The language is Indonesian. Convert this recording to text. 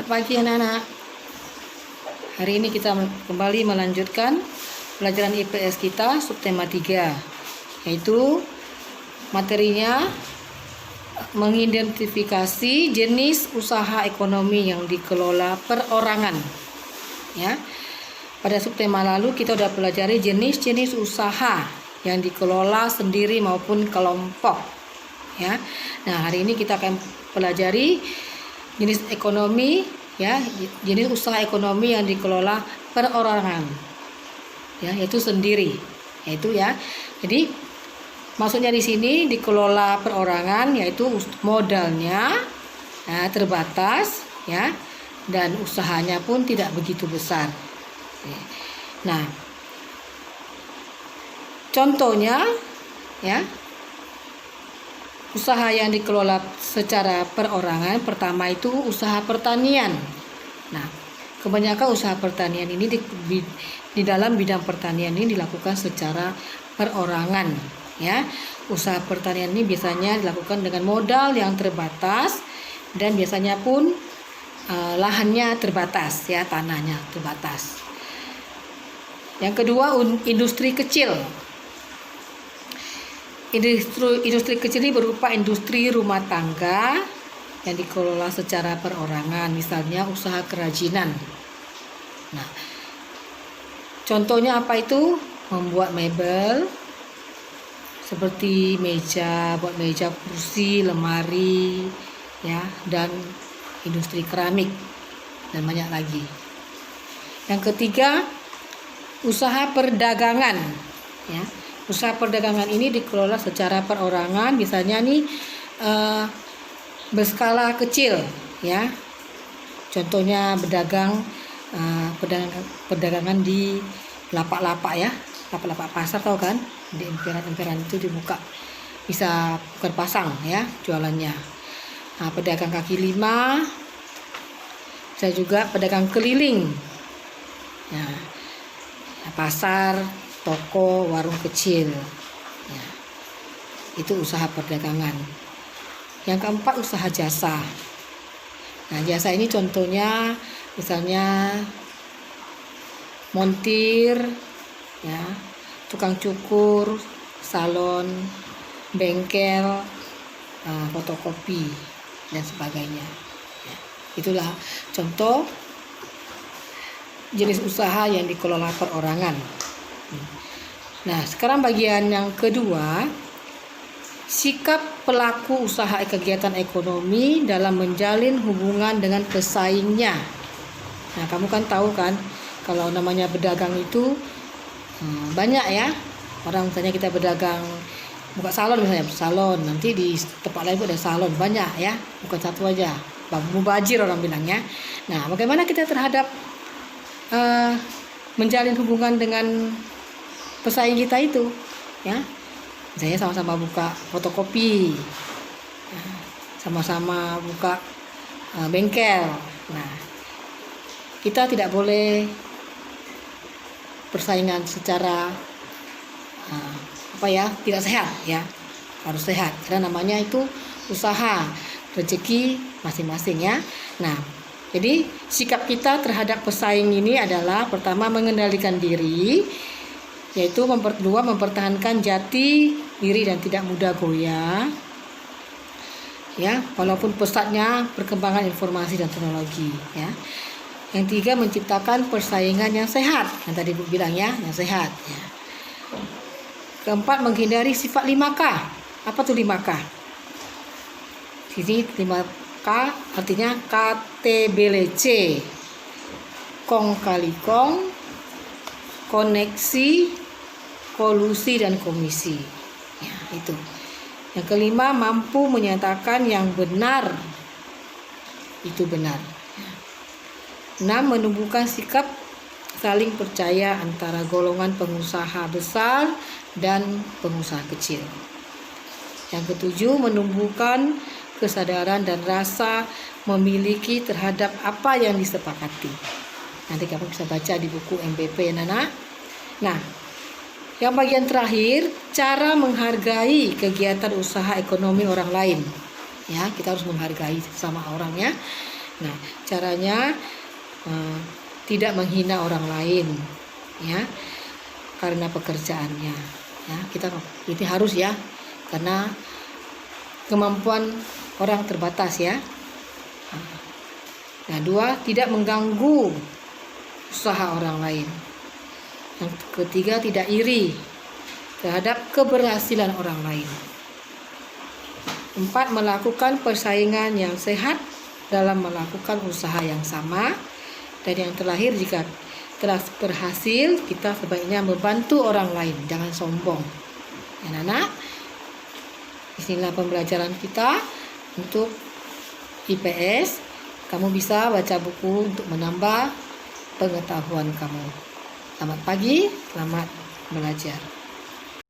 Selamat pagi anak-anak. Hari ini kita kembali melanjutkan pelajaran IPS kita subtema 3, yaitu materinya mengidentifikasi jenis usaha ekonomi yang dikelola perorangan. Ya. Pada subtema lalu kita sudah pelajari jenis-jenis usaha yang dikelola sendiri maupun kelompok. Ya. Nah, hari ini kita akan pelajari jenis ekonomi, ya, jenis usaha ekonomi yang dikelola perorangan, ya, yaitu sendiri, yaitu ya. Jadi maksudnya di sini dikelola perorangan, yaitu modalnya terbatas, ya, dan usahanya pun tidak begitu besar. Nah, contohnya, ya. Usaha yang dikelola secara perorangan pertama itu usaha pertanian. Nah, kebanyakan usaha pertanian ini di dalam bidang pertanian ini dilakukan secara perorangan, ya. Usaha pertanian ini biasanya dilakukan dengan modal yang terbatas dan biasanya pun lahannya terbatas, ya, tanahnya terbatas. Yang kedua, industri kecil. Industri kecil ini berupa industri rumah tangga yang dikelola secara perorangan, misalnya usaha kerajinan. Nah, contohnya apa itu? Membuat mebel seperti meja, buat meja, kursi, lemari, ya, dan industri keramik dan banyak lagi. Yang ketiga, usaha perdagangan, ya. Usaha perdagangan ini dikelola secara perorangan, misalnya nih berskala kecil, ya. Contohnya perdagangan di lapak-lapak, ya, lapak-lapak pasar, tahu kan? Di emperan-emperan itu dibuka, bisa bukan pasang, ya, jualannya. Nah, pedagang kaki lima, bisa juga pedagang keliling, ya, pasar, toko, warung kecil, ya. Itu usaha perdagangan. Yang keempat, usaha jasa. Nah, jasa ini contohnya misalnya montir, ya, tukang cukur, salon, bengkel, fotokopi, dan sebagainya, ya. Itulah contoh jenis usaha yang dikelola perorangan. Nah, sekarang bagian yang kedua, sikap pelaku usaha kegiatan ekonomi dalam menjalin hubungan dengan pesaingnya. Nah, kamu kan tahu kan, kalau namanya berdagang itu banyak, ya. Orang misalnya kita berdagang, buka salon misalnya, salon, nanti di tempat lain ada salon, banyak, ya, bukan satu aja, mubazir orang bilangnya. Nah, bagaimana kita terhadap menjalin hubungan dengan pesaing kita itu, ya. Misalnya sama-sama buka fotokopi, sama-sama buka bengkel. Nah, kita tidak boleh persaingan secara tidak sehat, ya. Harus sehat, karena namanya itu usaha, rezeki masing-masing, ya. Nah, jadi sikap kita terhadap pesaing ini adalah pertama, mengendalikan diri, yaitu mempertahankan jati diri dan tidak mudah goyah, ya, walaupun pesatnya perkembangan informasi dan teknologi, ya. Yang tiga, menciptakan persaingan yang sehat, yang tadi Bu bilang, ya, yang sehat, ya. Keempat, menghindari sifat 5K. Apa tuh 5K? Sini 5K artinya KTBLC, kong kali kong, koneksi, kolusi, dan komisi, ya, itu. Yang kelima, mampu menyatakan yang benar itu benar, ya. 6, menumbuhkan sikap saling percaya antara golongan pengusaha besar dan pengusaha kecil. Yang ketujuh, menumbuhkan kesadaran dan rasa memiliki terhadap apa yang disepakati. Nanti kamu bisa baca di buku MPP, Nana. Nah, yang bagian terakhir, cara menghargai kegiatan usaha ekonomi orang lain. Ya, kita harus menghargai sama orangnya. Nah, caranya tidak menghina orang lain, ya, karena pekerjaannya. Ya, kita ini harus ya, karena kemampuan orang terbatas ya. Nah, 2, tidak mengganggu usaha orang lain. Yang ketiga, tidak iri terhadap keberhasilan orang lain. 4, melakukan persaingan yang sehat dalam melakukan usaha yang sama. Dan yang terakhir, jika telah berhasil, kita sebaiknya membantu orang lain, jangan sombong. Ya, anak-anak, inilah pembelajaran kita untuk IPS. Kamu bisa baca buku untuk menambah pengetahuan kamu. Selamat pagi, selamat belajar.